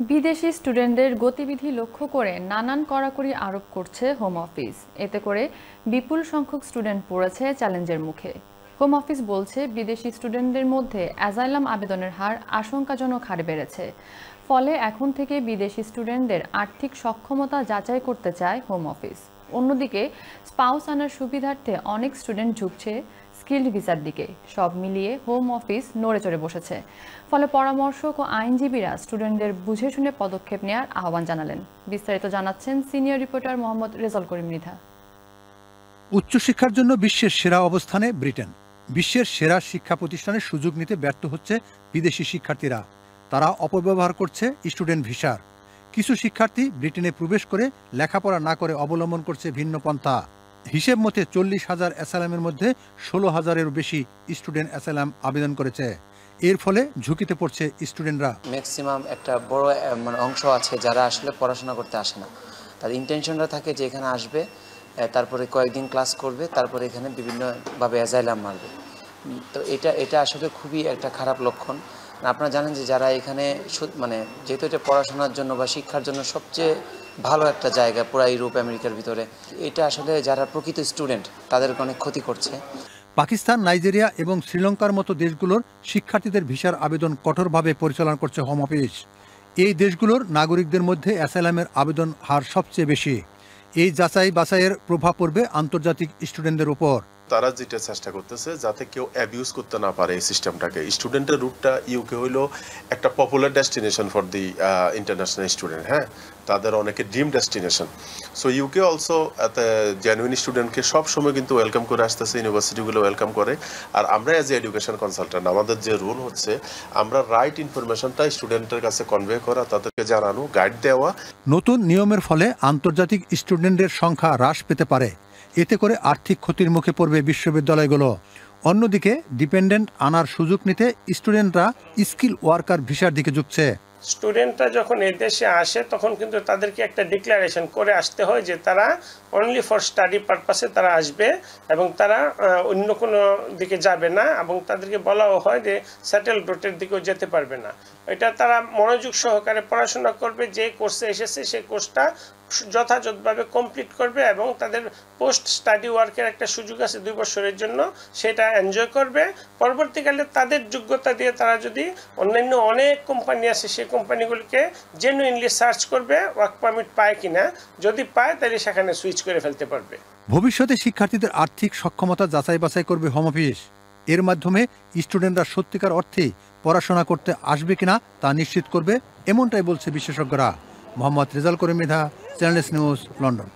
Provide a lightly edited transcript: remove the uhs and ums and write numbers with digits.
বিদেশি স্টুডেন্টদের গতিবিধি লক্ষ্য করে নানান কড়াকড়ি আরোপ করছে হোম অফিস। এতে করে বিপুল সংখ্যক স্টুডেন্ট পড়েছে চ্যালেঞ্জের মুখে। হোম অফিস বলছে, বিদেশি স্টুডেন্টদের মধ্যে অ্যাজাইলাম আবেদনের হার আশঙ্কাজনক হারে বেড়েছে। ফলে এখন থেকে বিদেশি স্টুডেন্টদের আর্থিক সক্ষমতা যাচাই করতে চায় হোম অফিস। অন্যদিকে স্পাউস আনার সুবিধার্থে অনেক স্টুডেন্ট ঝুঁকছে স্কিল্ড ভিসার দিকে। সব মিলিয়ে হোম অফিস নড়েচড়ে বসেছে। ফলে পরামর্শক ও আইনজীবীরা স্টুডেন্টদের বুঝে শুনে পদক্ষেপ নেওয়ার আহ্বান জানালেন। বিস্তারিত জানাচ্ছেন সিনিয়র রিপোর্টার মোহাম্মদ রেজাল করিম মৃধা। উচ্চশিক্ষার জন্য বিশ্বের সেরা অবস্থানে ব্রিটেন। বিশ্বের সেরা শিক্ষা প্রতিষ্ঠানের সুযোগ নিতে ব্যর্থ হচ্ছে বিদেশি শিক্ষার্থীরা। তারা অপব্যবহার করছে স্টুডেন্ট ভিসার। কিছু শিক্ষার্থী ব্রিটেনে প্রবেশ করে লেখাপড়া না করে অবলম্বন করছে ভিন্ন পন্থা। হিসেব মতে 40,000 অ্যাসাইলামের মধ্যে 16,000-এরও বেশি স্টুডেন্ট অ্যাসাইলাম আবেদন করেছে। এর ফলে ঝুঁকিতে পড়ছে স্টুডেন্টরা। ম্যাক্সিমাম একটা বড় অংশ আছে যারা আসলে পড়াশোনা করতে আসে না। তার ইন্টেনশনটা থাকে যে এখানে আসবে, তারপরে কয়েকদিন ক্লাস করবে, তারপরে এখানে বিভিন্নভাবে অ্যাসাইলাম মারবে। তো এটা আসলে খুবই একটা খারাপ লক্ষণ। আপনারা জানেন যে যারা এখানে যেহেতু এটা পড়াশোনার জন্য বা শিক্ষার জন্য সবচেয়ে ভালো একটা জায়গা পুরো ইউরোপ আমেরিকার ভিতরে, এটা আসলে যারা প্রকৃত স্টুডেন্ট তাদেরকে অনেক ক্ষতি করছে। পাকিস্তান, নাইজেরিয়া এবং শ্রীলঙ্কার মতো দেশগুলোর শিক্ষার্থীদের ভিসার আবেদন কঠোরভাবে পরিচালনা করছে হোম অফিস। এই দেশগুলোর নাগরিকদের মধ্যে অ্যাসাইলামের আবেদন হার সবচেয়ে বেশি। এই যাচাই বাছাইয়ের প্রভাব পড়বে আন্তর্জাতিক স্টুডেন্টদের উপর। তারা যেটা চেষ্টা করতেছে যাতে কেউ অ্যাবিউজ করতে না পারে এই সিস্টেমটাকে। স্টুডেন্টের রুটটা ইউকে হইলো একটা popular destination for the international student. হ্যাঁ, তাদের অনেকে dream destination. So UK also genuine স্টুডেন্টকে সব সময় কিন্তু ওয়েলকাম করে আসতেছে, ইউনিভার্সিটিগুলো ওয়েলকাম করে। আর আমরা অ্যাজ এ এডুকেশন কনসালটেন্ট আমাদের যে রোল হচ্ছে আমরা রাইট ইনফরমেশনটা স্টুডেন্টের কাছে কনভে করা, তাদেরকে জানানো, গাইড দেওয়া। নতুন নিয়মের ফলে আন্তর্জাতিক স্টুডেন্টের সংখ্যা হ্রাস পেতে পারে। এতে করে আর্থিক ক্ষতির মুখে পড়বে বিশ্ববিদ্যালয়গুলো। অন্যদিকে ডিপেন্ডেন্ট আনার সুযোগ নিতে স্টুডেন্টরা স্কিল ওয়ার্কার ভিসার দিকে ঝুঁকছে। স্টুডেন্টরা যখন এই দেশে আসে তখন কিন্তু তাদেরকে একটা ডিক্লারেশন করে আসতে হয় যে তারা অনলি ফর স্টাডি পারপাসে তারা আসবে এবং তারা অন্য কোনো দিকে যাবে না, এবং তাদেরকে বলাও হয় যে সেটেল রুটের দিকেও যেতে পারবে না। এটা তারা মনোযোগ সহকারে পড়াশোনা করবে, যে কোর্সে এসেছে সেই কোর্সটা যথাযথভাবে কমপ্লিট করবে এবং তাদের পোস্ট স্টাডি ওয়ার্কের একটা সুযোগ আছে 2 বছরের জন্য, সেটা এনজয় করবে। পরবর্তীকালে তাদের যোগ্যতা দিয়ে তারা যদি অন্যান্য অনেক কোম্পানি আছে সেই কোম্পানিগুলিকে জেনুইনলি সার্চ করবে ওয়ার্ক পারমিট পায় কিনা। যদি পায় তাহলে সেখানে সুইচ করে ফেলতে পারবে। ভবিষ্যতে শিক্ষার্থীদের আর্থিক সক্ষমতা যাচাই বাছাই করবে হোম অফিস। এর মাধ্যমে স্টুডেন্টরা সত্যিকার অর্থে পড়াশোনা করতে আসবে কিনা তা নিশ্চিত করবে, এমনটাই বলছে বিশেষজ্ঞরা। Mohammad Rezaul Karim Mridha, channel news, London.